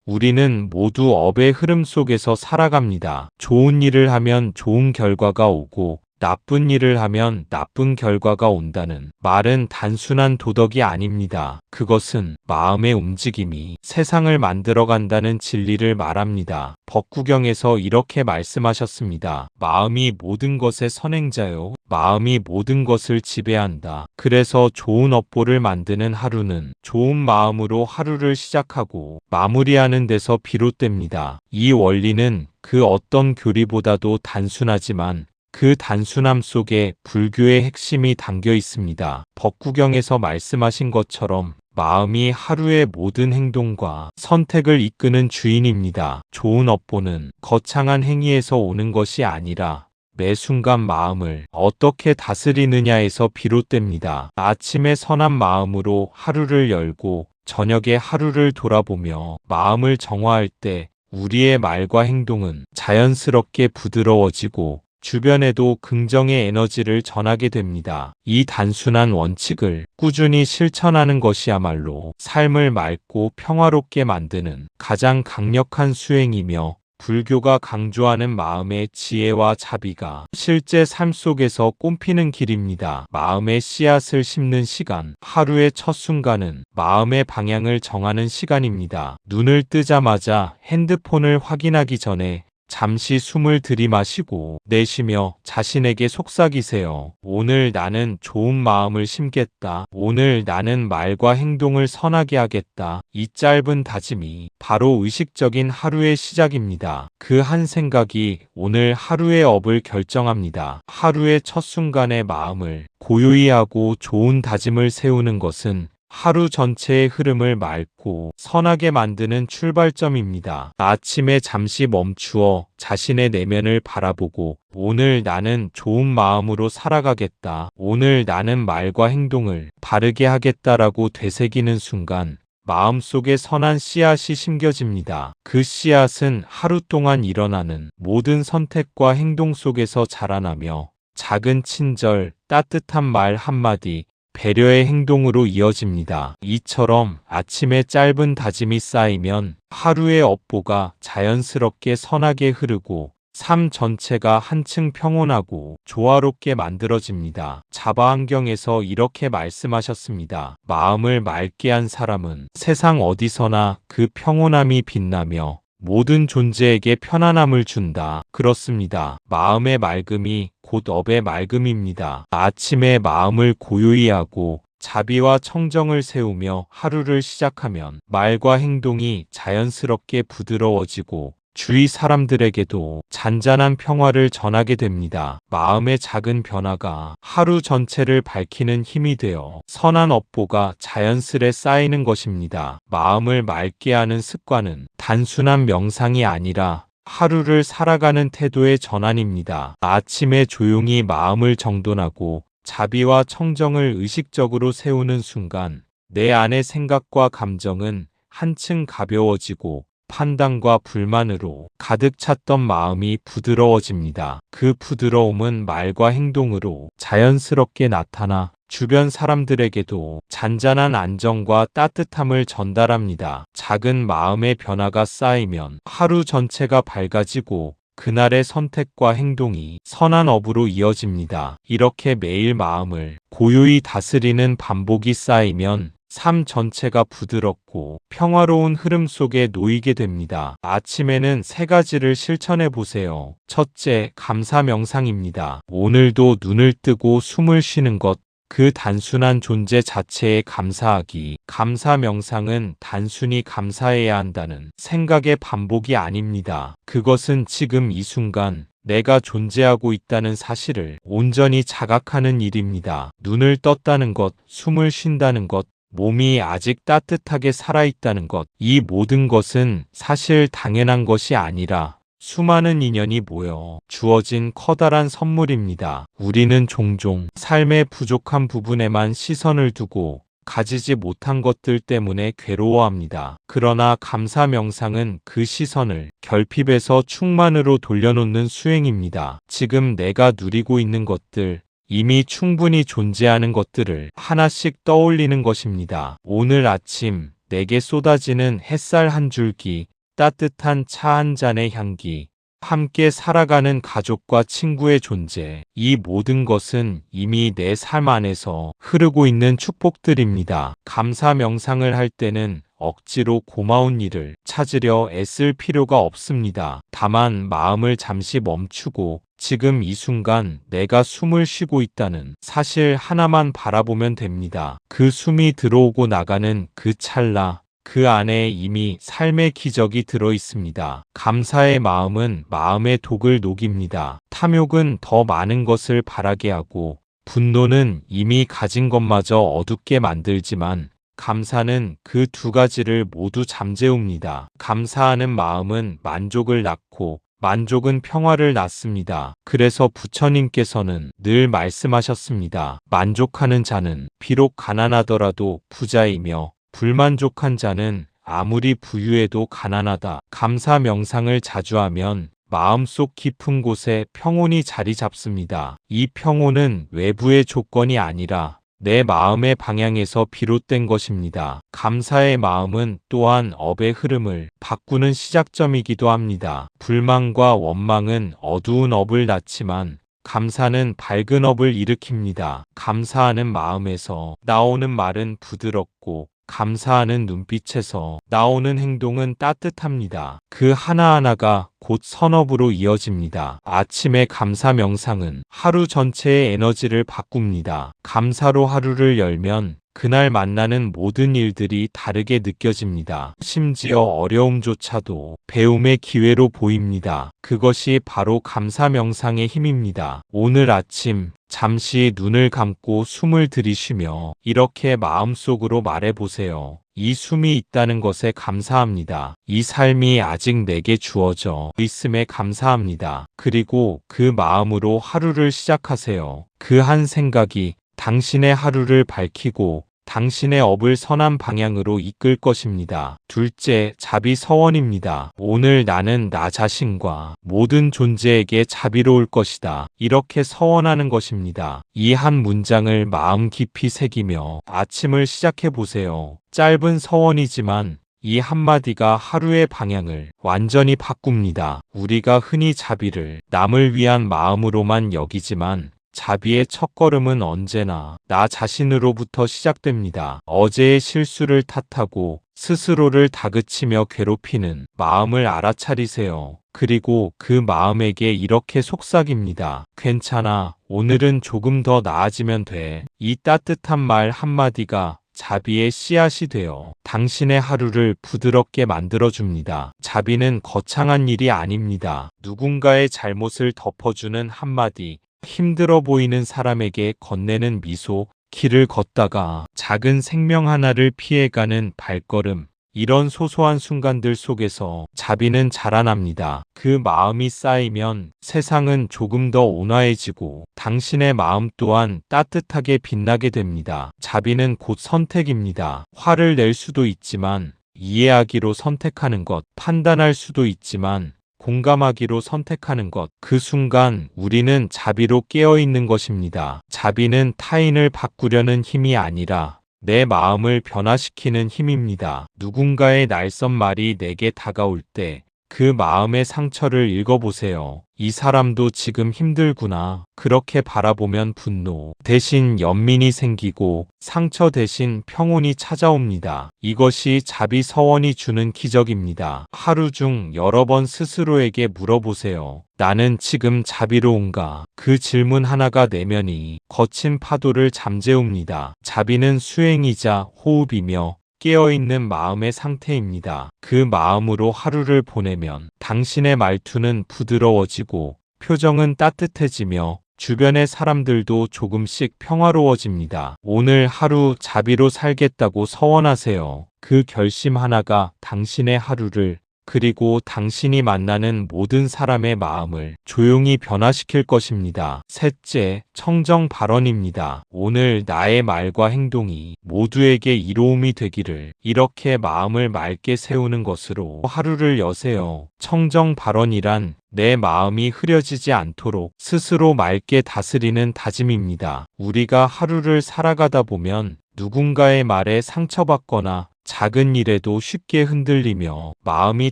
우리는 모두 업의 흐름 속에서 살아갑니다. 좋은 일을 하면 좋은 결과가 오고 나쁜 일을 하면 나쁜 결과가 온다는 말은 단순한 도덕이 아닙니다. 그것은 마음의 움직임이 세상을 만들어간다는 진리를 말합니다. 법구경에서 이렇게 말씀하셨습니다. 마음이 모든 것의 선행자요. 마음이 모든 것을 지배한다. 그래서 좋은 업보를 만드는 하루는 좋은 마음으로 하루를 시작하고 마무리하는 데서 비롯됩니다. 이 원리는 그 어떤 교리보다도 단순하지만 그 단순함 속에 불교의 핵심이 담겨 있습니다. 법구경에서 말씀하신 것처럼 마음이 하루의 모든 행동과 선택을 이끄는 주인입니다. 좋은 업보는 거창한 행위에서 오는 것이 아니라 매 순간 마음을 어떻게 다스리느냐에서 비롯됩니다. 아침에 선한 마음으로 하루를 열고 저녁에 하루를 돌아보며 마음을 정화할 때 우리의 말과 행동은 자연스럽게 부드러워지고 주변에도 긍정의 에너지를 전하게 됩니다. 이 단순한 원칙을 꾸준히 실천하는 것이야말로 삶을 맑고 평화롭게 만드는 가장 강력한 수행이며 불교가 강조하는 마음의 지혜와 자비가 실제 삶 속에서 꽃피는 길입니다. 마음의 씨앗을 심는 시간, 하루의 첫 순간은 마음의 방향을 정하는 시간입니다. 눈을 뜨자마자 핸드폰을 확인하기 전에 잠시 숨을 들이마시고 내쉬며 자신에게 속삭이세요. 오늘 나는 좋은 마음을 심겠다. 오늘 나는 말과 행동을 선하게 하겠다. 이 짧은 다짐이 바로 의식적인 하루의 시작입니다. 그 한 생각이 오늘 하루의 업을 결정합니다. 하루의 첫 순간의 마음을 고요히 하고 좋은 다짐을 세우는 것은 하루 전체의 흐름을 맑고 선하게 만드는 출발점입니다. 아침에 잠시 멈추어 자신의 내면을 바라보고 오늘 나는 좋은 마음으로 살아가겠다. 오늘 나는 말과 행동을 바르게 하겠다라고 되새기는 순간 마음속에 선한 씨앗이 심겨집니다. 그 씨앗은 하루 동안 일어나는 모든 선택과 행동 속에서 자라나며 작은 친절, 따뜻한 말 한마디, 배려의 행동으로 이어집니다. 이처럼 아침에 짧은 다짐이 쌓이면 하루의 업보가 자연스럽게 선하게 흐르고 삶 전체가 한층 평온하고 조화롭게 만들어집니다. 자바안경에서 이렇게 말씀하셨습니다. 마음을 맑게 한 사람은 세상 어디서나 그 평온함이 빛나며 모든 존재에게 편안함을 준다. 그렇습니다. 마음의 맑음이 곧 업의 맑음입니다. 아침에 마음을 고요히 하고 자비와 청정을 세우며 하루를 시작하면 말과 행동이 자연스럽게 부드러워지고 주위 사람들에게도 잔잔한 평화를 전하게 됩니다. 마음의 작은 변화가 하루 전체를 밝히는 힘이 되어 선한 업보가 자연스레 쌓이는 것입니다. 마음을 맑게 하는 습관은 단순한 명상이 아니라 하루를 살아가는 태도의 전환입니다. 아침에 조용히 마음을 정돈하고 자비와 청정을 의식적으로 세우는 순간 내 안의 생각과 감정은 한층 가벼워지고 판단과 불만으로 가득 찼던 마음이 부드러워집니다. 그 부드러움은 말과 행동으로 자연스럽게 나타나 주변 사람들에게도 잔잔한 안정과 따뜻함을 전달합니다. 작은 마음의 변화가 쌓이면 하루 전체가 밝아지고 그날의 선택과 행동이 선한 업으로 이어집니다. 이렇게 매일 마음을 고요히 다스리는 반복이 쌓이면 삶 전체가 부드럽고 평화로운 흐름 속에 놓이게 됩니다. 아침에는 세 가지를 실천해 보세요. 첫째, 감사 명상입니다. 오늘도 눈을 뜨고 숨을 쉬는 것, 그 단순한 존재 자체에 감사하기. 감사 명상은 단순히 감사해야 한다는 생각의 반복이 아닙니다. 그것은 지금 이 순간 내가 존재하고 있다는 사실을 온전히 자각하는 일입니다. 눈을 떴다는 것, 숨을 쉰다는 것, 몸이 아직 따뜻하게 살아있다는 것, 이 모든 것은 사실 당연한 것이 아니라 수많은 인연이 모여 주어진 커다란 선물입니다. 우리는 종종 삶의 부족한 부분에만 시선을 두고 가지지 못한 것들 때문에 괴로워합니다. 그러나 감사 명상은 그 시선을 결핍에서 충만으로 돌려놓는 수행입니다. 지금 내가 누리고 있는 것들, 이미 충분히 존재하는 것들을 하나씩 떠올리는 것입니다. 오늘 아침 내게 쏟아지는 햇살 한 줄기, 따뜻한 차 한 잔의 향기, 함께 살아가는 가족과 친구의 존재, 이 모든 것은 이미 내 삶 안에서 흐르고 있는 축복들입니다. 감사 명상을 할 때는 억지로 고마운 일을 찾으려 애쓸 필요가 없습니다. 다만 마음을 잠시 멈추고 지금 이 순간 내가 숨을 쉬고 있다는 사실 하나만 바라보면 됩니다. 그 숨이 들어오고 나가는 그 찰나, 그 안에 이미 삶의 기적이 들어 있습니다. 감사의 마음은 마음의 독을 녹입니다. 탐욕은 더 많은 것을 바라게 하고, 분노는 이미 가진 것마저 어둡게 만들지만, 감사는 그 두 가지를 모두 잠재웁니다. 감사하는 마음은 만족을 낳고, 만족은 평화를 낳습니다. 그래서 부처님께서는 늘 말씀하셨습니다. 만족하는 자는 비록 가난하더라도 부자이며, 불만족한 자는 아무리 부유해도 가난하다. 감사 명상을 자주 하면 마음속 깊은 곳에 평온이 자리 잡습니다. 이 평온은 외부의 조건이 아니라 내 마음의 방향에서 비롯된 것입니다. 감사의 마음은 또한 업의 흐름을 바꾸는 시작점이기도 합니다. 불만과 원망은 어두운 업을 낳지만 감사는 밝은 업을 일으킵니다. 감사하는 마음에서 나오는 말은 부드럽고 감사하는 눈빛에서 나오는 행동은 따뜻합니다. 그 하나하나가 곧 선업으로 이어집니다. 아침의 감사 명상은 하루 전체의 에너지를 바꿉니다. 감사로 하루를 열면 그날 만나는 모든 일들이 다르게 느껴집니다. 심지어 어려움조차도 배움의 기회로 보입니다. 그것이 바로 감사 명상의 힘입니다. 오늘 아침 잠시 눈을 감고 숨을 들이쉬며 이렇게 마음속으로 말해보세요. 이 숨이 있다는 것에 감사합니다. 이 삶이 아직 내게 주어져 있음에 감사합니다. 그리고 그 마음으로 하루를 시작하세요. 그 한 생각이 당신의 하루를 밝히고 당신의 업을 선한 방향으로 이끌 것입니다. 둘째, 자비서원입니다. 오늘 나는 나 자신과 모든 존재에게 자비로울 것이다. 이렇게 서원하는 것입니다. 이 한 문장을 마음 깊이 새기며 아침을 시작해 보세요. 짧은 서원이지만 이 한마디가 하루의 방향을 완전히 바꿉니다. 우리가 흔히 자비를 남을 위한 마음으로만 여기지만 자비의 첫걸음은 언제나 나 자신으로부터 시작됩니다. 어제의 실수를 탓하고 스스로를 다그치며 괴롭히는 마음을 알아차리세요. 그리고 그 마음에게 이렇게 속삭입니다. 괜찮아. 오늘은 조금 더 나아지면 돼. 이 따뜻한 말 한마디가 자비의 씨앗이 되어 당신의 하루를 부드럽게 만들어줍니다. 자비는 거창한 일이 아닙니다. 누군가의 잘못을 덮어주는 한마디, 힘들어 보이는 사람에게 건네는 미소, 길을 걷다가 작은 생명 하나를 피해가는 발걸음, 이런 소소한 순간들 속에서 자비는 자라납니다. 그 마음이 쌓이면 세상은 조금 더 온화해지고 당신의 마음 또한 따뜻하게 빛나게 됩니다. 자비는 곧 선택입니다. 화를 낼 수도 있지만 이해하기로 선택하는 것, 판단할 수도 있지만 공감하기로 선택하는 것, 그 순간 우리는 자비로 깨어있는 것입니다. 자비는 타인을 바꾸려는 힘이 아니라 내 마음을 변화시키는 힘입니다. 누군가의 날선 말이 내게 다가올 때 그 마음의 상처를 읽어보세요. 이 사람도 지금 힘들구나. 그렇게 바라보면 분노 대신 연민이 생기고 상처 대신 평온이 찾아옵니다. 이것이 자비서원이 주는 기적입니다. 하루 중 여러 번 스스로에게 물어보세요. 나는 지금 자비로운가? 그 질문 하나가 내면이 거친 파도를 잠재웁니다. 자비는 수행이자 호흡이며 깨어있는 마음의 상태입니다. 그 마음으로 하루를 보내면 당신의 말투는 부드러워지고 표정은 따뜻해지며 주변의 사람들도 조금씩 평화로워집니다. 오늘 하루 자비로 살겠다고 서원하세요. 그 결심 하나가 당신의 하루를 그리고 당신이 만나는 모든 사람의 마음을 조용히 변화시킬 것입니다. 셋째, 청정 발언입니다. 오늘 나의 말과 행동이 모두에게 이로움이 되기를, 이렇게 마음을 맑게 세우는 것으로 하루를 여세요. 청정 발언이란 내 마음이 흐려지지 않도록 스스로 맑게 다스리는 다짐입니다. 우리가 하루를 살아가다 보면 누군가의 말에 상처받거나 작은 일에도 쉽게 흔들리며 마음이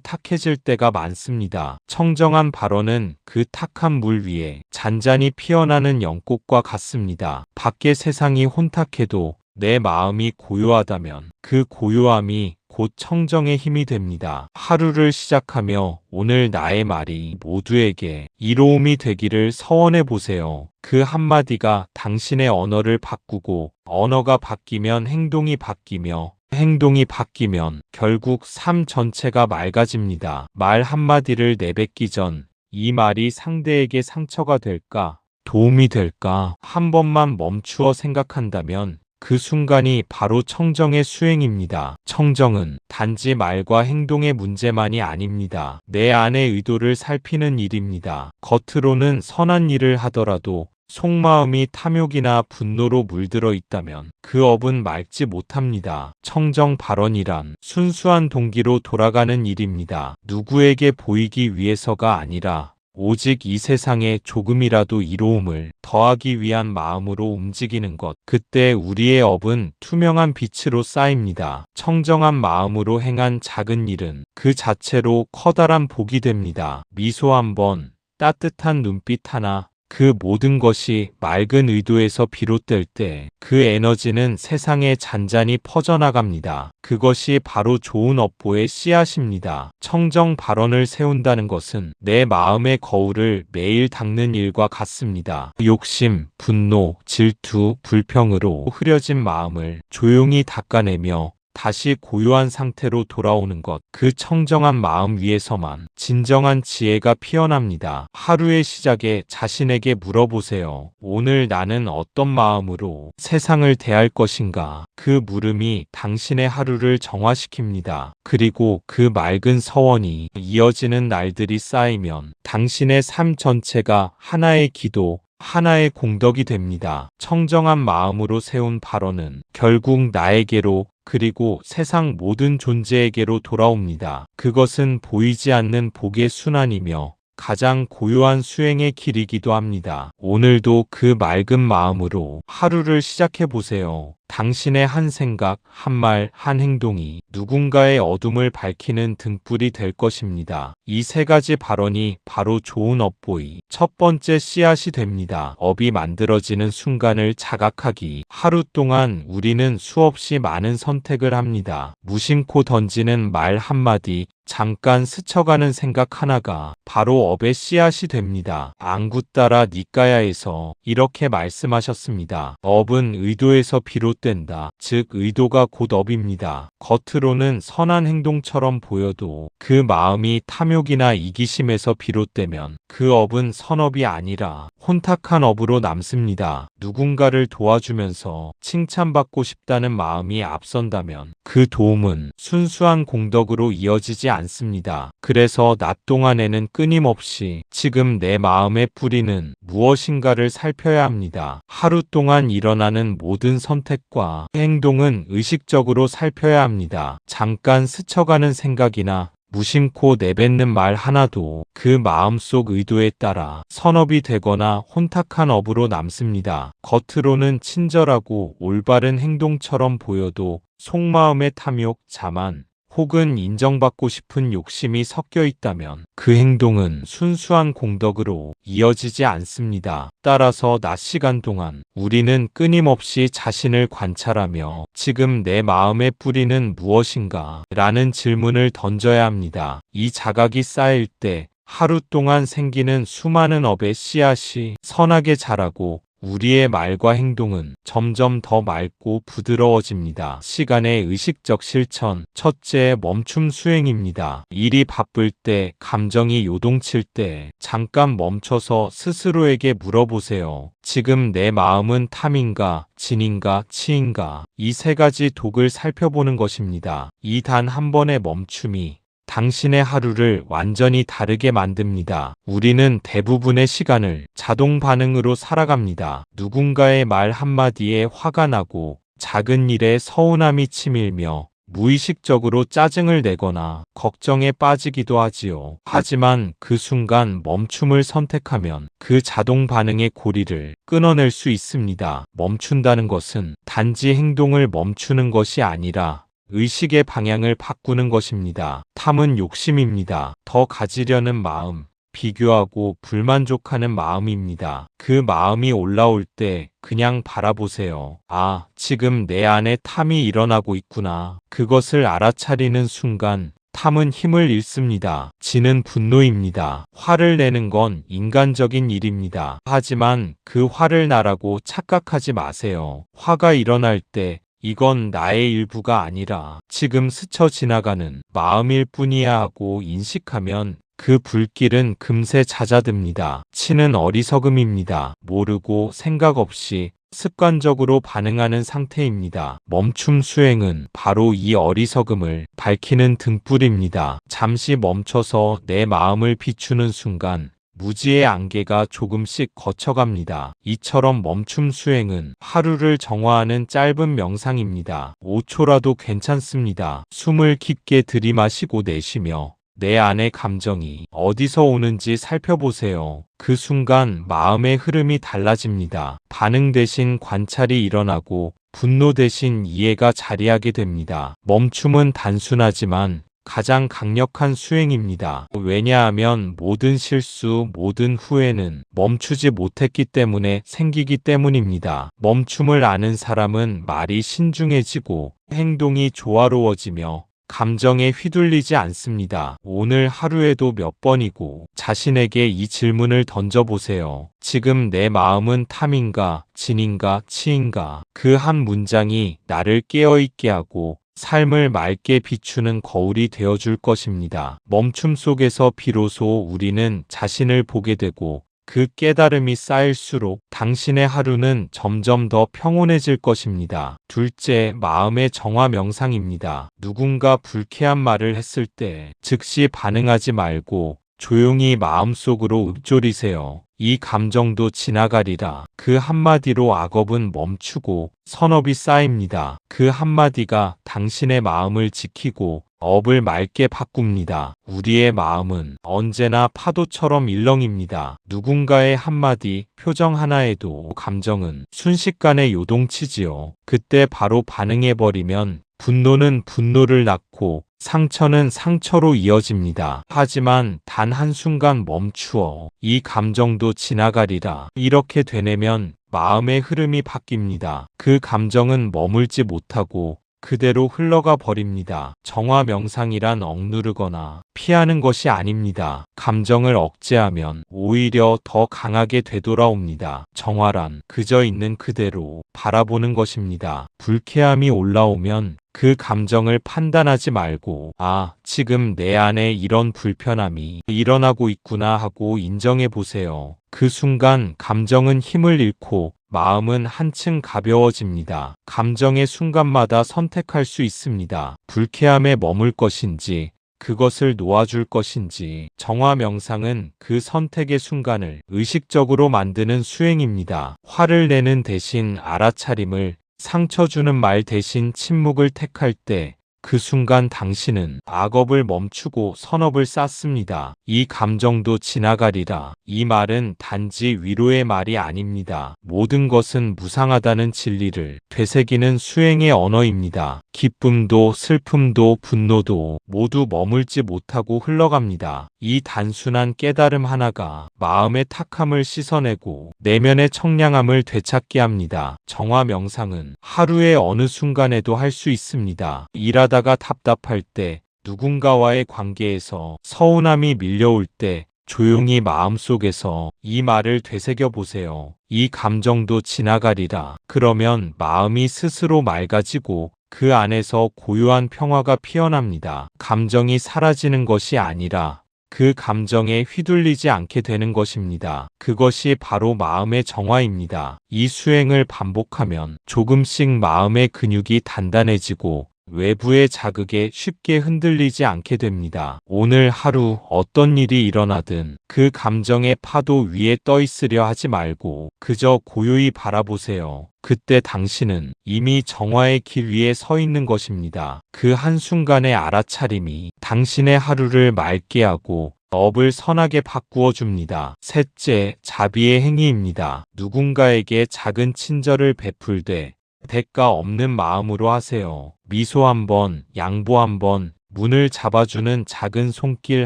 탁해질 때가 많습니다. 청정한 발언은 그 탁한 물 위에 잔잔히 피어나는 연꽃과 같습니다. 밖의 세상이 혼탁해도 내 마음이 고요하다면 그 고요함이 곧 청정의 힘이 됩니다. 하루를 시작하며 오늘 나의 말이 모두에게 이로움이 되기를 서원해 보세요. 그 한마디가 당신의 언어를 바꾸고 언어가 바뀌면 행동이 바뀌며 행동이 바뀌면 결국 삶 전체가 맑아집니다. 말 한마디를 내뱉기 전 이 말이 상대에게 상처가 될까? 도움이 될까? 한 번만 멈추어 생각한다면 그 순간이 바로 청정의 수행입니다. 청정은 단지 말과 행동의 문제만이 아닙니다. 내 안의 의도를 살피는 일입니다. 겉으로는 선한 일을 하더라도 속마음이 탐욕이나 분노로 물들어 있다면 그 업은 맑지 못합니다. 청정 발언이란 순수한 동기로 돌아가는 일입니다. 누구에게 보이기 위해서가 아니라 오직 이 세상에 조금이라도 이로움을 더하기 위한 마음으로 움직이는 것. 그때 우리의 업은 투명한 빛으로 쌓입니다. 청정한 마음으로 행한 작은 일은 그 자체로 커다란 복이 됩니다. 미소 한 번, 따뜻한 눈빛 하나, 그 모든 것이 맑은 의도에서 비롯될 때 그 에너지는 세상에 잔잔히 퍼져나갑니다. 그것이 바로 좋은 업보의 씨앗입니다. 청정 발언을 세운다는 것은 내 마음의 거울을 매일 닦는 일과 같습니다. 욕심, 분노, 질투, 불평으로 흐려진 마음을 조용히 닦아내며 다시 고요한 상태로 돌아오는 것, 그 청정한 마음 위에서만 진정한 지혜가 피어납니다. 하루의 시작에 자신에게 물어보세요. 오늘 나는 어떤 마음으로 세상을 대할 것인가? 그 물음이 당신의 하루를 정화시킵니다. 그리고 그 맑은 서원이 이어지는 날들이 쌓이면 당신의 삶 전체가 하나의 기도, 하나의 공덕이 됩니다. 청정한 마음으로 세운 발언은 결국 나에게로 그리고 세상 모든 존재에게로 돌아옵니다. 그것은 보이지 않는 복의 순환이며 가장 고요한 수행의 길이기도 합니다. 오늘도 그 맑은 마음으로 하루를 시작해 보세요. 당신의 한 생각, 한 말, 한 행동이 누군가의 어둠을 밝히는 등불이 될 것입니다. 이 세 가지 발언이 바로 좋은 업보의 첫 번째 씨앗이 됩니다. 업이 만들어지는 순간을 자각하기. 하루 동안 우리는 수없이 많은 선택을 합니다. 무심코 던지는 말 한마디, 잠깐 스쳐가는 생각 하나가 바로 업의 씨앗이 됩니다. 앙구따라 니까야에서 이렇게 말씀하셨습니다. 업은 의도에서 비롯된다. 즉 의도가 곧 업입니다. 겉으로는 선한 행동처럼 보여도 그 마음이 탐욕이나 이기심에서 비롯되면 그 업은 선업이 아니라 혼탁한 업으로 남습니다. 누군가를 도와주면서 칭찬받고 싶다는 마음이 앞선다면 그 도움은 순수한 공덕으로 이어지지 않습니다. 그래서 낮 동안에는 끊임없이 지금 내 마음의 뿌리는 무엇인가를 살펴야 합니다. 하루 동안 일어나는 모든 선택과 행동은 의식적으로 살펴야 합니다. 잠깐 스쳐가는 생각이나 무심코 내뱉는 말 하나도 그 마음속 의도에 따라 선업이 되거나 혼탁한 업으로 남습니다. 겉으로는 친절하고 올바른 행동처럼 보여도 속마음의 탐욕, 자만, 혹은 인정받고 싶은 욕심이 섞여 있다면 그 행동은 순수한 공덕으로 이어지지 않습니다. 따라서 낮 시간 동안 우리는 끊임없이 자신을 관찰하며 지금 내 마음의 뿌리는 무엇인가? 라는 질문을 던져야 합니다. 이 자각이 쌓일 때 하루 동안 생기는 수많은 업의 씨앗이 선하게 자라고 우리의 말과 행동은 점점 더 맑고 부드러워집니다. 시간의 의식적 실천. 첫째, 멈춤 수행입니다. 일이 바쁠 때, 감정이 요동칠 때 잠깐 멈춰서 스스로에게 물어보세요. 지금 내 마음은 탐인가, 진인가, 치인가? 이 세 가지 독을 살펴보는 것입니다. 이 단 한 번의 멈춤이 당신의 하루를 완전히 다르게 만듭니다. 우리는 대부분의 시간을 자동 반응으로 살아갑니다. 누군가의 말 한마디에 화가 나고 작은 일에 서운함이 치밀며 무의식적으로 짜증을 내거나 걱정에 빠지기도 하지요. 하지만 그 순간 멈춤을 선택하면 그 자동 반응의 고리를 끊어낼 수 있습니다. 멈춘다는 것은 단지 행동을 멈추는 것이 아니라 의식의 방향을 바꾸는 것입니다. 탐은 욕심입니다. 더 가지려는 마음, 비교하고 불만족하는 마음입니다. 그 마음이 올라올 때 그냥 바라보세요. 아, 지금 내 안에 탐이 일어나고 있구나. 그것을 알아차리는 순간 탐은 힘을 잃습니다. 지는 분노입니다. 화를 내는 건 인간적인 일입니다. 하지만 그 화를 나라고 착각하지 마세요. 화가 일어날 때 이건 나의 일부가 아니라 지금 스쳐 지나가는 마음일 뿐이야 하고 인식하면 그 불길은 금세 잦아듭니다. 치는 어리석음입니다. 모르고 생각 없이 습관적으로 반응하는 상태입니다. 멈춤 수행은 바로 이 어리석음을 밝히는 등불입니다. 잠시 멈춰서 내 마음을 비추는 순간 무지의 안개가 조금씩 거쳐갑니다. 이처럼 멈춤 수행은 하루를 정화하는 짧은 명상입니다. 5초라도 괜찮습니다. 숨을 깊게 들이마시고 내쉬며 내 안의 감정이 어디서 오는지 살펴보세요. 그 순간 마음의 흐름이 달라집니다. 반응 대신 관찰이 일어나고 분노 대신 이해가 자리하게 됩니다. 멈춤은 단순하지만 가장 강력한 수행입니다. 왜냐하면 모든 실수, 모든 후회는 멈추지 못했기 때문에 생기기 때문입니다. 멈춤을 아는 사람은 말이 신중해지고 행동이 조화로워지며 감정에 휘둘리지 않습니다. 오늘 하루에도 몇 번이고 자신에게 이 질문을 던져보세요. 지금 내 마음은 탐인가, 진인가, 치인가? 그 한 문장이 나를 깨어있게 하고 삶을 맑게 비추는 거울이 되어줄 것입니다. 멈춤 속에서 비로소 우리는 자신을 보게 되고 그 깨달음이 쌓일수록 당신의 하루는 점점 더 평온해질 것입니다. 둘째, 마음의 정화 명상입니다. 누군가 불쾌한 말을 했을 때 즉시 반응하지 말고 조용히 마음속으로 읊조리세요. 이 감정도 지나가리라. 그 한마디로 악업은 멈추고 선업이 쌓입니다. 그 한마디가 당신의 마음을 지키고 업을 맑게 바꿉니다. 우리의 마음은 언제나 파도처럼 일렁입니다. 누군가의 한마디, 표정 하나에도 감정은 순식간에 요동치지요. 그때 바로 반응해버리면 분노는 분노를 낳고 상처는 상처로 이어집니다. 하지만 단 한순간 멈추어 이 감정도 지나가리라. 이렇게 되뇌면 마음의 흐름이 바뀝니다. 그 감정은 머물지 못하고 그대로 흘러가 버립니다. 정화 명상이란 억누르거나 피하는 것이 아닙니다. 감정을 억제하면 오히려 더 강하게 되돌아옵니다. 정화란 그저 있는 그대로 바라보는 것입니다. 불쾌함이 올라오면 그 감정을 판단하지 말고 아, 지금 내 안에 이런 불편함이 일어나고 있구나 하고 인정해 보세요. 그 순간 감정은 힘을 잃고 마음은 한층 가벼워집니다. 감정의 순간마다 선택할 수 있습니다. 불쾌함에 머물 것인지 그것을 놓아줄 것인지. 정화 명상은 그 선택의 순간을 의식적으로 만드는 수행입니다. 화를 내는 대신 알아차림을, 상처 주는 말 대신 침묵을 택할 때 그 순간 당신은 악업을 멈추고 선업을 쌓습니다. 이 감정도 지나가리라. 이 말은 단지 위로의 말이 아닙니다. 모든 것은 무상하다는 진리를 되새기는 수행의 언어입니다. 기쁨도 슬픔도 분노도 모두 머물지 못하고 흘러갑니다. 이 단순한 깨달음 하나가 마음의 탁함을 씻어내고 내면의 청량함을 되찾게 합니다. 정화 명상은 하루의 어느 순간에도 할 수 있습니다. 일하다가 답답할 때, 누군가와의 관계에서 서운함이 밀려올 때 조용히 마음속에서 이 말을 되새겨 보세요. 이 감정도 지나가리라. 그러면 마음이 스스로 맑아지고 그 안에서 고요한 평화가 피어납니다. 감정이 사라지는 것이 아니라 그 감정에 휘둘리지 않게 되는 것입니다. 그것이 바로 마음의 정화입니다. 이 수행을 반복하면 조금씩 마음의 근육이 단단해지고 외부의 자극에 쉽게 흔들리지 않게 됩니다. 오늘 하루 어떤 일이 일어나든 그 감정의 파도 위에 떠 있으려 하지 말고 그저 고요히 바라보세요. 그때 당신은 이미 정화의 길 위에 서 있는 것입니다. 그 한순간의 알아차림이 당신의 하루를 맑게 하고 업을 선하게 바꾸어 줍니다. 셋째, 자비의 행위입니다. 누군가에게 작은 친절을 베풀되 대가 없는 마음으로 하세요. 미소 한 번, 양보 한 번, 문을 잡아주는 작은 손길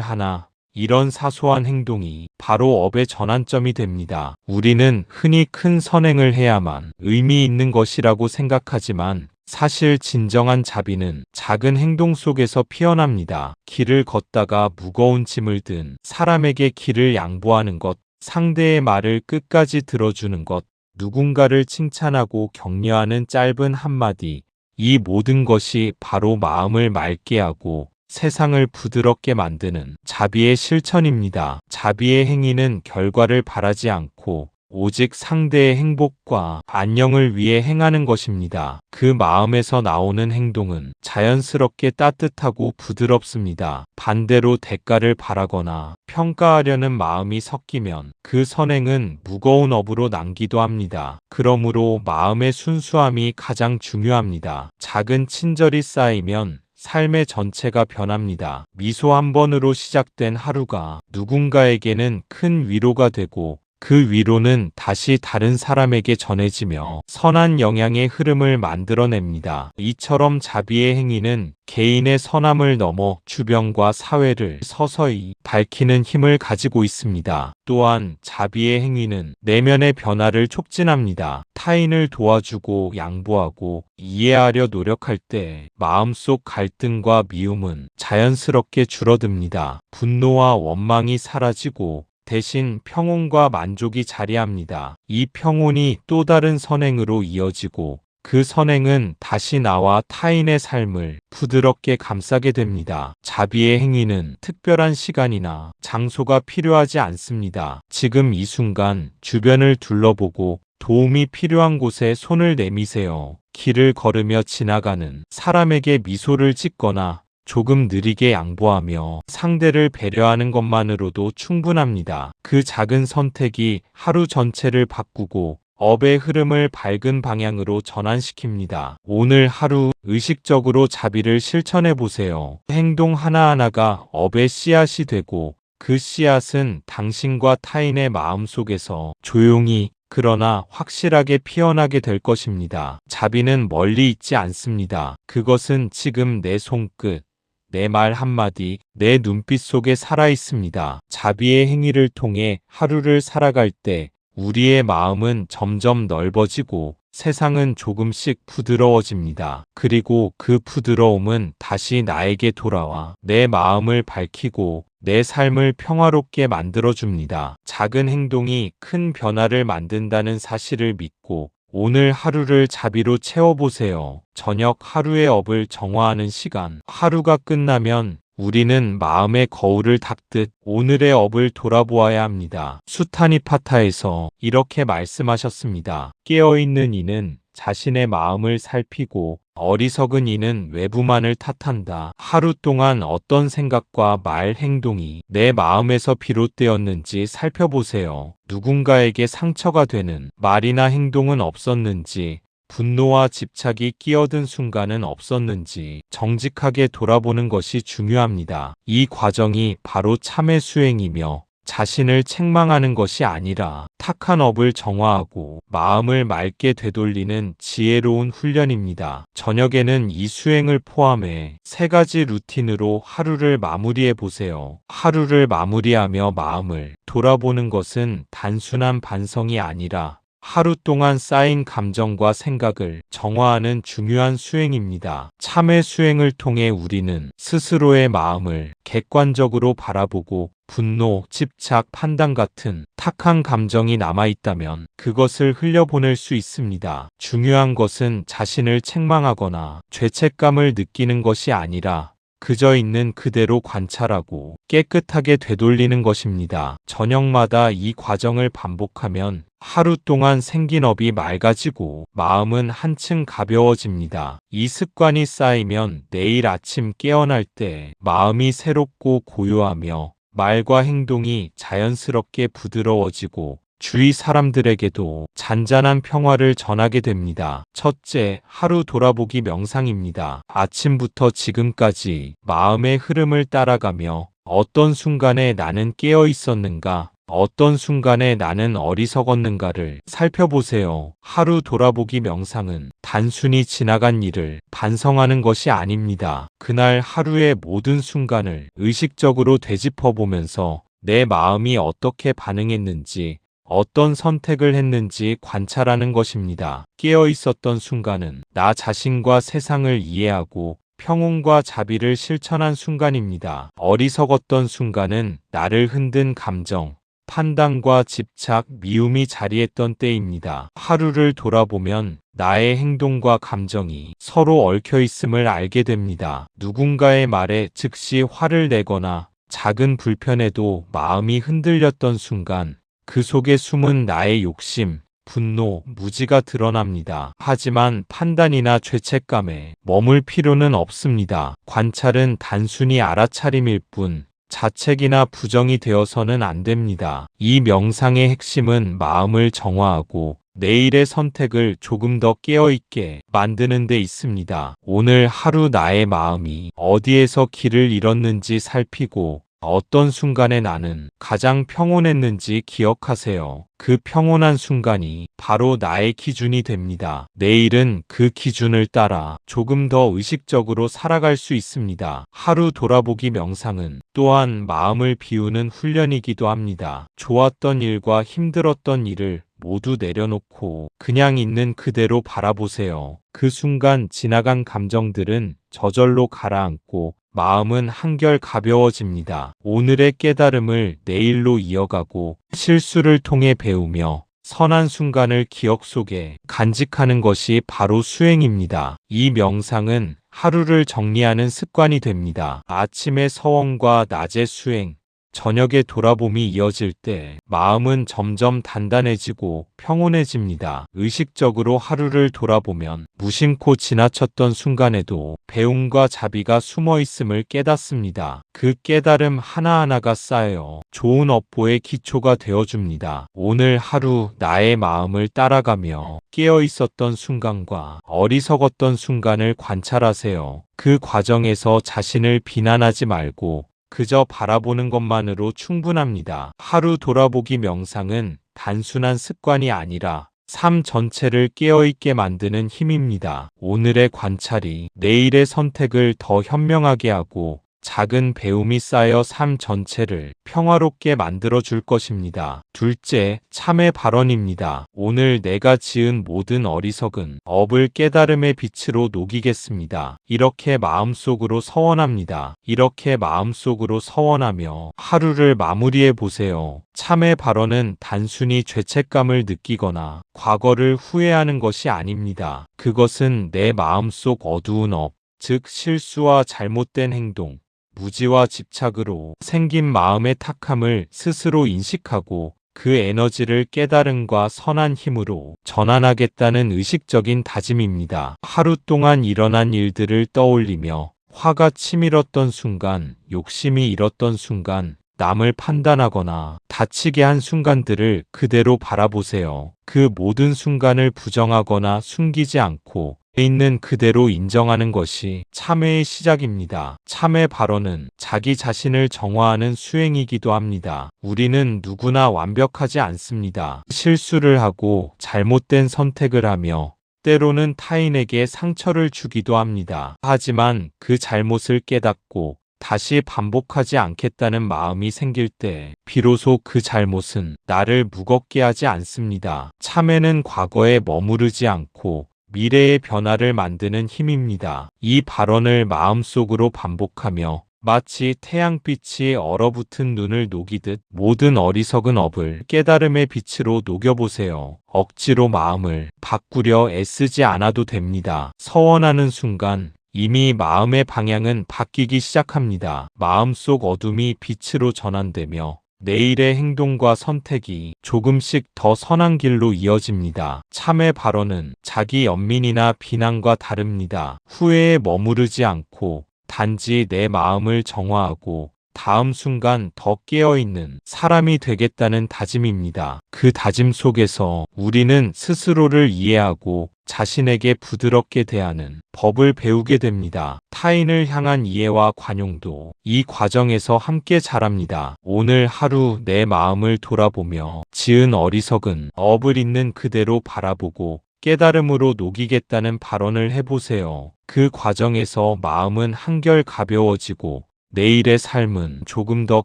하나, 이런 사소한 행동이 바로 업의 전환점이 됩니다. 우리는 흔히 큰 선행을 해야만 의미 있는 것이라고 생각하지만 사실 진정한 자비는 작은 행동 속에서 피어납니다. 길을 걷다가 무거운 짐을 든 사람에게 길을 양보하는 것, 상대의 말을 끝까지 들어주는 것, 누군가를 칭찬하고 격려하는 짧은 한마디, 이 모든 것이 바로 마음을 맑게 하고 세상을 부드럽게 만드는 자비의 실천입니다. 자비의 행위는 결과를 바라지 않고 오직 상대의 행복과 안녕을 위해 행하는 것입니다. 그 마음에서 나오는 행동은 자연스럽게 따뜻하고 부드럽습니다. 반대로 대가를 바라거나 평가하려는 마음이 섞이면 그 선행은 무거운 업으로 남기도 합니다. 그러므로 마음의 순수함이 가장 중요합니다. 작은 친절이 쌓이면 삶의 전체가 변합니다. 미소 한 번으로 시작된 하루가 누군가에게는 큰 위로가 되고 그 위로는 다시 다른 사람에게 전해지며 선한 영향의 흐름을 만들어냅니다. 이처럼 자비의 행위는 개인의 선함을 넘어 주변과 사회를 서서히 밝히는 힘을 가지고 있습니다. 또한 자비의 행위는 내면의 변화를 촉진합니다. 타인을 도와주고 양보하고 이해하려 노력할 때 마음속 갈등과 미움은 자연스럽게 줄어듭니다. 분노와 원망이 사라지고 대신 평온과 만족이 자리합니다. 이 평온이 또 다른 선행으로 이어지고 그 선행은 다시 나와 타인의 삶을 부드럽게 감싸게 됩니다. 자비의 행위는 특별한 시간이나 장소가 필요하지 않습니다. 지금 이 순간 주변을 둘러보고 도움이 필요한 곳에 손을 내미세요. 길을 걸으며 지나가는 사람에게 미소를 짓거나 조금 느리게 양보하며 상대를 배려하는 것만으로도 충분합니다. 그 작은 선택이 하루 전체를 바꾸고 업의 흐름을 밝은 방향으로 전환시킵니다. 오늘 하루 의식적으로 자비를 실천해 보세요. 행동 하나하나가 업의 씨앗이 되고 그 씨앗은 당신과 타인의 마음속에서 조용히 그러나 확실하게 피어나게 될 것입니다. 자비는 멀리 있지 않습니다. 그것은 지금 내 손끝, 내 말 한마디, 내 눈빛 속에 살아 있습니다. 자비의 행위를 통해 하루를 살아갈 때 우리의 마음은 점점 넓어지고 세상은 조금씩 부드러워집니다. 그리고 그 부드러움은 다시 나에게 돌아와 내 마음을 밝히고 내 삶을 평화롭게 만들어줍니다. 작은 행동이 큰 변화를 만든다는 사실을 믿고 오늘 하루를 자비로 채워보세요. 저녁 하루의 업을 정화하는 시간. 하루가 끝나면 우리는 마음의 거울을 닦듯 오늘의 업을 돌아보아야 합니다. 수타니 파타에서 이렇게 말씀하셨습니다. 깨어있는 이는 자신의 마음을 살피고 어리석은 이는 외부만을 탓한다. 하루 동안 어떤 생각과 말, 행동이 내 마음에서 비롯되었는지 살펴보세요. 누군가에게 상처가 되는 말이나 행동은 없었는지, 분노와 집착이 끼어든 순간은 없었는지 정직하게 돌아보는 것이 중요합니다. 이 과정이 바로 참의 수행이며 자신을 책망하는 것이 아니라 탁한 업을 정화하고 마음을 맑게 되돌리는 지혜로운 훈련입니다. 저녁에는 이 수행을 포함해 3가지 루틴으로 하루를 마무리해 보세요. 하루를 마무리하며 마음을 돌아보는 것은 단순한 반성이 아니라 하루 동안 쌓인 감정과 생각을 정화하는 중요한 수행입니다. 참의 수행을 통해 우리는 스스로의 마음을 객관적으로 바라보고 분노, 집착, 판단 같은 탁한 감정이 남아있다면 그것을 흘려보낼 수 있습니다. 중요한 것은 자신을 책망하거나 죄책감을 느끼는 것이 아니라 그저 있는 그대로 관찰하고 깨끗하게 되돌리는 것입니다. 저녁마다 이 과정을 반복하면 하루 동안 생긴 업이 맑아지고 마음은 한층 가벼워집니다. 이 습관이 쌓이면 내일 아침 깨어날 때 마음이 새롭고 고요하며 말과 행동이 자연스럽게 부드러워지고 주위 사람들에게도 잔잔한 평화를 전하게 됩니다. 첫째, 하루 돌아보기 명상입니다. 아침부터 지금까지 마음의 흐름을 따라가며 어떤 순간에 나는 깨어 있었는가, 어떤 순간에 나는 어리석었는가를 살펴보세요. 하루 돌아보기 명상은 단순히 지나간 일을 반성하는 것이 아닙니다. 그날 하루의 모든 순간을 의식적으로 되짚어보면서 내 마음이 어떻게 반응했는지, 어떤 선택을 했는지 관찰하는 것입니다. 깨어 있었던 순간은 나 자신과 세상을 이해하고 평온과 자비를 실천한 순간입니다. 어리석었던 순간은 나를 흔든 감정, 판단과 집착, 미움이 자리했던 때입니다. 하루를 돌아보면 나의 행동과 감정이 서로 얽혀 있음을 알게 됩니다. 누군가의 말에 즉시 화를 내거나 작은 불편에도 마음이 흔들렸던 순간, 그 속에 숨은 나의 욕심, 분노, 무지가 드러납니다. 하지만 판단이나 죄책감에 머물 필요는 없습니다. 관찰은 단순히 알아차림일 뿐, 자책이나 부정이 되어서는 안 됩니다. 이 명상의 핵심은 마음을 정화하고 내일의 선택을 조금 더 깨어있게 만드는 데 있습니다. 오늘 하루 나의 마음이 어디에서 길을 잃었는지 살피고 어떤 순간에 나는 가장 평온했는지 기억하세요. 그 평온한 순간이 바로 나의 기준이 됩니다. 내일은 그 기준을 따라 조금 더 의식적으로 살아갈 수 있습니다. 하루 돌아보기 명상은 또한 마음을 비우는 훈련이기도 합니다. 좋았던 일과 힘들었던 일을 모두 내려놓고 그냥 있는 그대로 바라보세요. 그 순간 지나간 감정들은 저절로 가라앉고 마음은 한결 가벼워집니다. 오늘의 깨달음을 내일로 이어가고 실수를 통해 배우며 선한 순간을 기억 속에 간직하는 것이 바로 수행입니다. 이 명상은 하루를 정리하는 습관이 됩니다. 아침의 서원과 낮의 수행, 저녁의 돌아봄이 이어질 때 마음은 점점 단단해지고 평온해집니다. 의식적으로 하루를 돌아보면 무심코 지나쳤던 순간에도 배움과 자비가 숨어 있음을 깨닫습니다. 그 깨달음 하나하나가 쌓여 좋은 업보의 기초가 되어줍니다. 오늘 하루 나의 마음을 따라가며 깨어 있었던 순간과 어리석었던 순간을 관찰하세요. 그 과정에서 자신을 비난하지 말고 그저 바라보는 것만으로 충분합니다. 하루 돌아보기 명상은 단순한 습관이 아니라 삶 전체를 깨어있게 만드는 힘입니다. 오늘의 관찰이 내일의 선택을 더 현명하게 하고 작은 배움이 쌓여 삶 전체를 평화롭게 만들어줄 것입니다. 둘째, 참회 발언입니다. 오늘 내가 지은 모든 어리석은 업을 깨달음의 빛으로 녹이겠습니다. 이렇게 마음속으로 서원합니다. 이렇게 마음속으로 서원하며 하루를 마무리해 보세요. 참회 발언은 단순히 죄책감을 느끼거나 과거를 후회하는 것이 아닙니다. 그것은 내 마음속 어두운 업, 즉 실수와 잘못된 행동, 무지와 집착으로 생긴 마음의 탁함을 스스로 인식하고 그 에너지를 깨달음과 선한 힘으로 전환하겠다는 의식적인 다짐입니다. 하루 동안 일어난 일들을 떠올리며 화가 치밀었던 순간, 욕심이 일었던 순간, 남을 판단하거나 다치게 한 순간들을 그대로 바라보세요. 그 모든 순간을 부정하거나 숨기지 않고 있는 그대로 인정하는 것이 참회의 시작입니다. 참회 발언은 자기 자신을 정화하는 수행이기도 합니다. 우리는 누구나 완벽하지 않습니다. 실수를 하고 잘못된 선택을 하며 때로는 타인에게 상처를 주기도 합니다. 하지만 그 잘못을 깨닫고 다시 반복하지 않겠다는 마음이 생길 때 비로소 그 잘못은 나를 무겁게 하지 않습니다. 참회는 과거에 머무르지 않고 미래의 변화를 만드는 힘입니다. 이 발언을 마음속으로 반복하며 마치 태양빛이 얼어붙은 눈을 녹이듯 모든 어리석은 업을 깨달음의 빛으로 녹여보세요. 억지로 마음을 바꾸려 애쓰지 않아도 됩니다. 서원하는 순간 이미 마음의 방향은 바뀌기 시작합니다. 마음속 어둠이 빛으로 전환되며 내일의 행동과 선택이 조금씩 더 선한 길로 이어집니다. 참회 발언은 자기 연민이나 비난과 다릅니다. 후회에 머무르지 않고 단지 내 마음을 정화하고 다음 순간 더 깨어있는 사람이 되겠다는 다짐입니다. 그 다짐 속에서 우리는 스스로를 이해하고 자신에게 부드럽게 대하는 법을 배우게 됩니다. 타인을 향한 이해와 관용도 이 과정에서 함께 자랍니다. 오늘 하루 내 마음을 돌아보며 지은 어리석은 업을 있는 그대로 바라보고 깨달음으로 녹이겠다는 발언을 해보세요. 그 과정에서 마음은 한결 가벼워지고 내일의 삶은 조금 더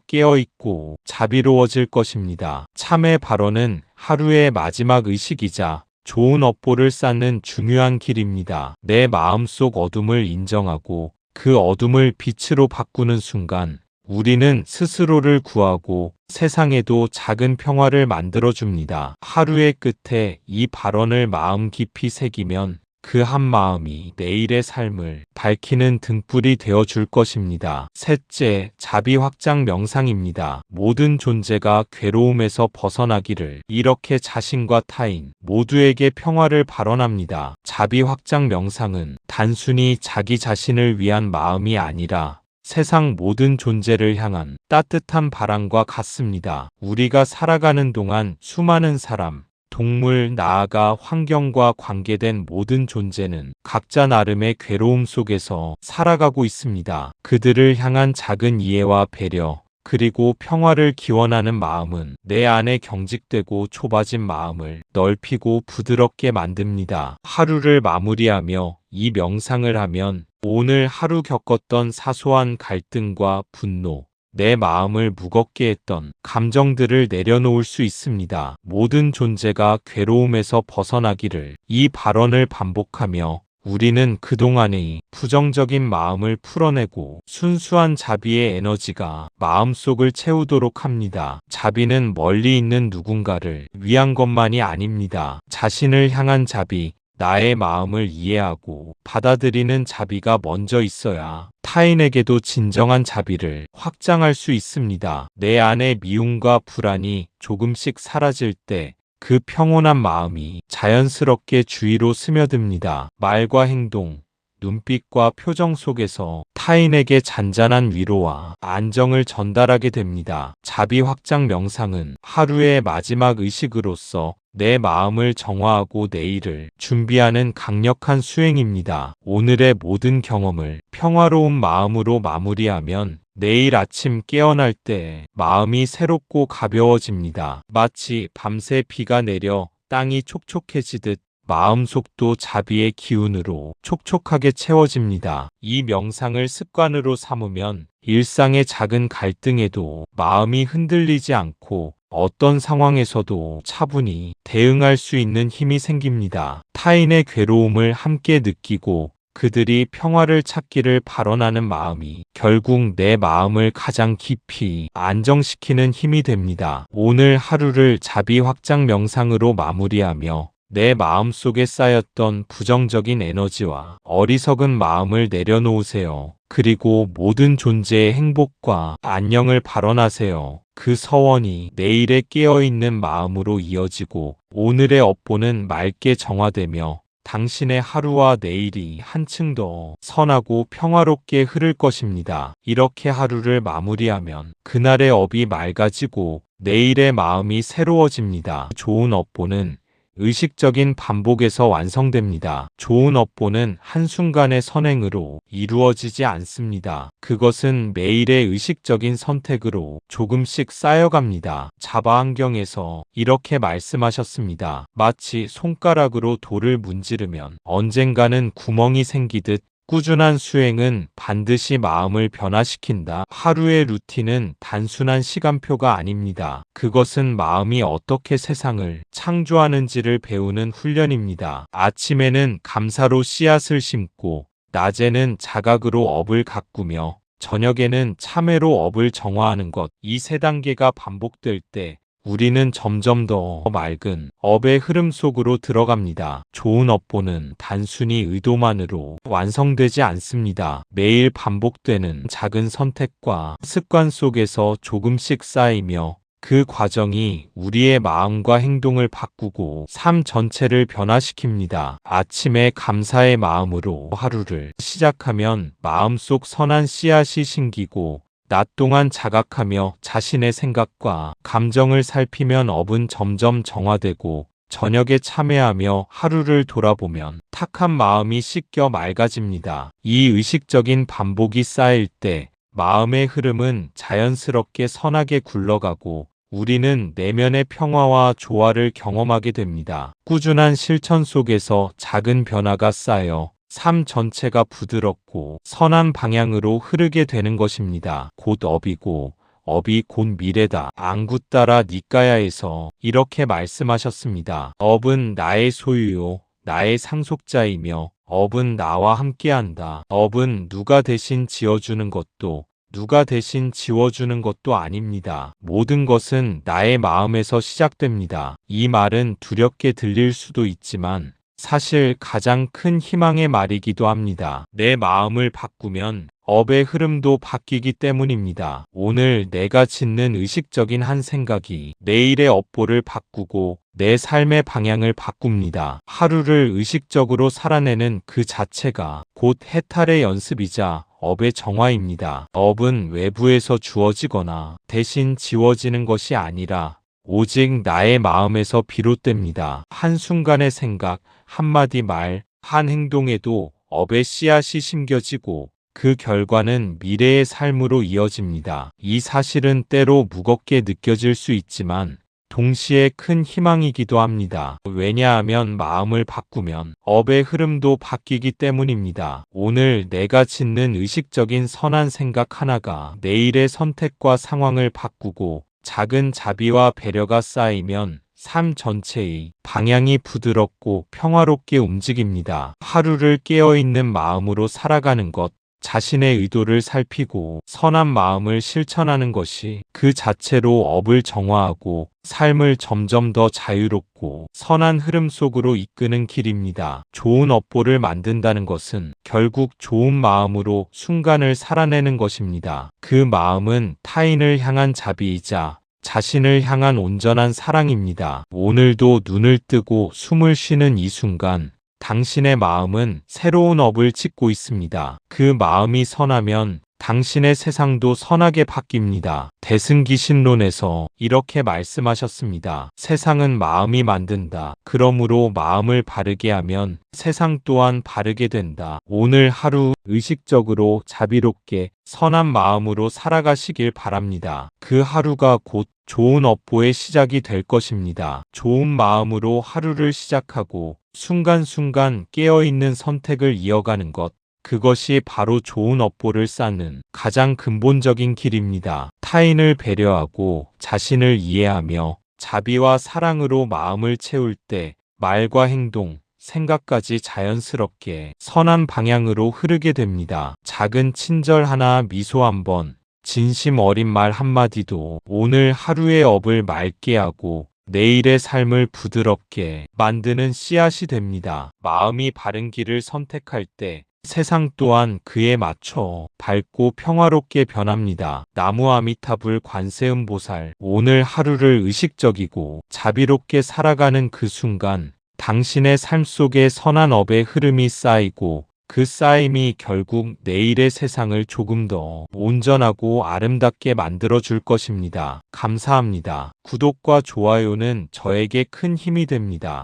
깨어있고 자비로워질 것입니다. 참회 발언은 하루의 마지막 의식이자 좋은 업보를 쌓는 중요한 길입니다. 내 마음속 어둠을 인정하고 그 어둠을 빛으로 바꾸는 순간 우리는 스스로를 구하고 세상에도 작은 평화를 만들어줍니다. 하루의 끝에 이 발언을 마음 깊이 새기면 그 한 마음이 내일의 삶을 밝히는 등불이 되어줄 것입니다. 셋째, 자비 확장 명상입니다. 모든 존재가 괴로움에서 벗어나기를 이렇게 자신과 타인 모두에게 평화를 발언합니다. 자비 확장 명상은 단순히 자기 자신을 위한 마음이 아니라 세상 모든 존재를 향한 따뜻한 바람과 같습니다. 우리가 살아가는 동안 수많은 사람, 동물, 나아가 환경과 관계된 모든 존재는 각자 나름의 괴로움 속에서 살아가고 있습니다. 그들을 향한 작은 이해와 배려, 그리고 평화를 기원하는 마음은 내 안에 경직되고 좁아진 마음을 넓히고 부드럽게 만듭니다. 하루를 마무리하며 이 명상을 하면 오늘 하루 겪었던 사소한 갈등과 분노, 내 마음을 무겁게 했던 감정들을 내려놓을 수 있습니다. 모든 존재가 괴로움에서 벗어나기를 이 발언을 반복하며 우리는 그동안의 부정적인 마음을 풀어내고 순수한 자비의 에너지가 마음속을 채우도록 합니다. 자비는 멀리 있는 누군가를 위한 것만이 아닙니다. 자신을 향한 자비, 나의 마음을 이해하고 받아들이는 자비가 먼저 있어야 타인에게도 진정한 자비를 확장할 수 있습니다. 내 안의 미움과 불안이 조금씩 사라질 때 그 평온한 마음이 자연스럽게 주위로 스며듭니다. 말과 행동, 눈빛과 표정 속에서 타인에게 잔잔한 위로와 안정을 전달하게 됩니다. 자비 확장 명상은 하루의 마지막 의식으로서 내 마음을 정화하고 내일을 준비하는 강력한 수행입니다. 오늘의 모든 경험을 평화로운 마음으로 마무리하면 내일 아침 깨어날 때 마음이 새롭고 가벼워집니다. 마치 밤새 비가 내려 땅이 촉촉해지듯 마음속도 자비의 기운으로 촉촉하게 채워집니다. 이 명상을 습관으로 삼으면 일상의 작은 갈등에도 마음이 흔들리지 않고 어떤 상황에서도 차분히 대응할 수 있는 힘이 생깁니다. 타인의 괴로움을 함께 느끼고 그들이 평화를 찾기를 발언하는 마음이 결국 내 마음을 가장 깊이 안정시키는 힘이 됩니다. 오늘 하루를 자비 확장 명상으로 마무리하며 내 마음속에 쌓였던 부정적인 에너지와 어리석은 마음을 내려놓으세요. 그리고 모든 존재의 행복과 안녕을 발언하세요. 그 서원이 내일의 깨어있는 마음으로 이어지고 오늘의 업보는 맑게 정화되며 당신의 하루와 내일이 한층 더 선하고 평화롭게 흐를 것입니다. 이렇게 하루를 마무리하면 그날의 업이 맑아지고 내일의 마음이 새로워집니다. 좋은 업보는 의식적인 반복에서 완성됩니다. 좋은 업보는 한순간의 선행으로 이루어지지 않습니다. 그것은 매일의 의식적인 선택으로 조금씩 쌓여갑니다. 자바 환경에서 이렇게 말씀하셨습니다. 마치 손가락으로 돌을 문지르면 언젠가는 구멍이 생기듯 꾸준한 수행은 반드시 마음을 변화시킨다. 하루의 루틴은 단순한 시간표가 아닙니다. 그것은 마음이 어떻게 세상을 창조하는지를 배우는 훈련입니다. 아침에는 감사로 씨앗을 심고, 낮에는 자각으로 업을 가꾸며, 저녁에는 참회로 업을 정화하는 것. 이 세 단계가 반복될 때 우리는 점점 더 맑은 업의 흐름 속으로 들어갑니다. 좋은 업보는 단순히 의도만으로 완성되지 않습니다. 매일 반복되는 작은 선택과 습관 속에서 조금씩 쌓이며 그 과정이 우리의 마음과 행동을 바꾸고 삶 전체를 변화시킵니다. 아침에 감사의 마음으로 하루를 시작하면 마음속 선한 씨앗이 심기고 낮 동안 자각하며 자신의 생각과 감정을 살피면 업은 점점 정화되고 저녁에 참회하며 하루를 돌아보면 탁한 마음이 씻겨 맑아집니다. 이 의식적인 반복이 쌓일 때 마음의 흐름은 자연스럽게 선하게 굴러가고 우리는 내면의 평화와 조화를 경험하게 됩니다. 꾸준한 실천 속에서 작은 변화가 쌓여 삶 전체가 부드럽고 선한 방향으로 흐르게 되는 것입니다. 곧 업이고 업이 곧 미래다. 앙구따라 니까야에서 이렇게 말씀하셨습니다. 업은 나의 소유요, 나의 상속자이며 업은 나와 함께한다. 업은 누가 대신 지어주는 것도 누가 대신 지워주는 것도 아닙니다. 모든 것은 나의 마음에서 시작됩니다. 이 말은 두렵게 들릴 수도 있지만 사실 가장 큰 희망의 말이기도 합니다. 내 마음을 바꾸면 업의 흐름도 바뀌기 때문입니다. 오늘 내가 짓는 의식적인 한 생각이 내일의 업보를 바꾸고 내 삶의 방향을 바꿉니다. 하루를 의식적으로 살아내는 그 자체가 곧 해탈의 연습이자 업의 정화입니다. 업은 외부에서 주어지거나 대신 지워지는 것이 아니라 오직 나의 마음에서 비롯됩니다. 한순간의 생각, 한마디 말, 한 행동에도 업의 씨앗이 심겨지고 그 결과는 미래의 삶으로 이어집니다. 이 사실은 때로 무겁게 느껴질 수 있지만 동시에 큰 희망이기도 합니다. 왜냐하면 마음을 바꾸면 업의 흐름도 바뀌기 때문입니다. 오늘 내가 짓는 의식적인 선한 생각 하나가 내일의 선택과 상황을 바꾸고 작은 자비와 배려가 쌓이면 삶 전체의 방향이 부드럽고 평화롭게 움직입니다. 하루를 깨어있는 마음으로 살아가는 것, 자신의 의도를 살피고 선한 마음을 실천하는 것이 그 자체로 업을 정화하고 삶을 점점 더 자유롭고 선한 흐름 속으로 이끄는 길입니다. 좋은 업보를 만든다는 것은 결국 좋은 마음으로 순간을 살아내는 것입니다. 그 마음은 타인을 향한 자비이자 자신을 향한 온전한 사랑입니다. 오늘도 눈을 뜨고 숨을 쉬는 이 순간 당신의 마음은 새로운 업을 짓고 있습니다. 그 마음이 선하면 당신의 세상도 선하게 바뀝니다. 대승기신론에서 이렇게 말씀하셨습니다. 세상은 마음이 만든다. 그러므로 마음을 바르게 하면 세상 또한 바르게 된다. 오늘 하루 의식적으로 자비롭게 선한 마음으로 살아가시길 바랍니다. 그 하루가 곧 좋은 업보의 시작이 될 것입니다. 좋은 마음으로 하루를 시작하고 순간순간 깨어있는 선택을 이어가는 것, 그것이 바로 좋은 업보를 쌓는 가장 근본적인 길입니다. 타인을 배려하고 자신을 이해하며 자비와 사랑으로 마음을 채울 때 말과 행동, 생각까지 자연스럽게 선한 방향으로 흐르게 됩니다. 작은 친절 하나, 미소 한 번, 진심 어린 말 한마디도 오늘 하루의 업을 맑게 하고 내일의 삶을 부드럽게 만드는 씨앗이 됩니다. 마음이 바른 길을 선택할 때 세상 또한 그에 맞춰 밝고 평화롭게 변합니다. 나무 아미타불 관세음보살, 오늘 하루를 의식적이고 자비롭게 살아가는 그 순간 당신의 삶 속에 선한 업의 흐름이 쌓이고 그 쌓임이 결국 내일의 세상을 조금 더 온전하고 아름답게 만들어줄 것입니다. 감사합니다. 구독과 좋아요는 저에게 큰 힘이 됩니다.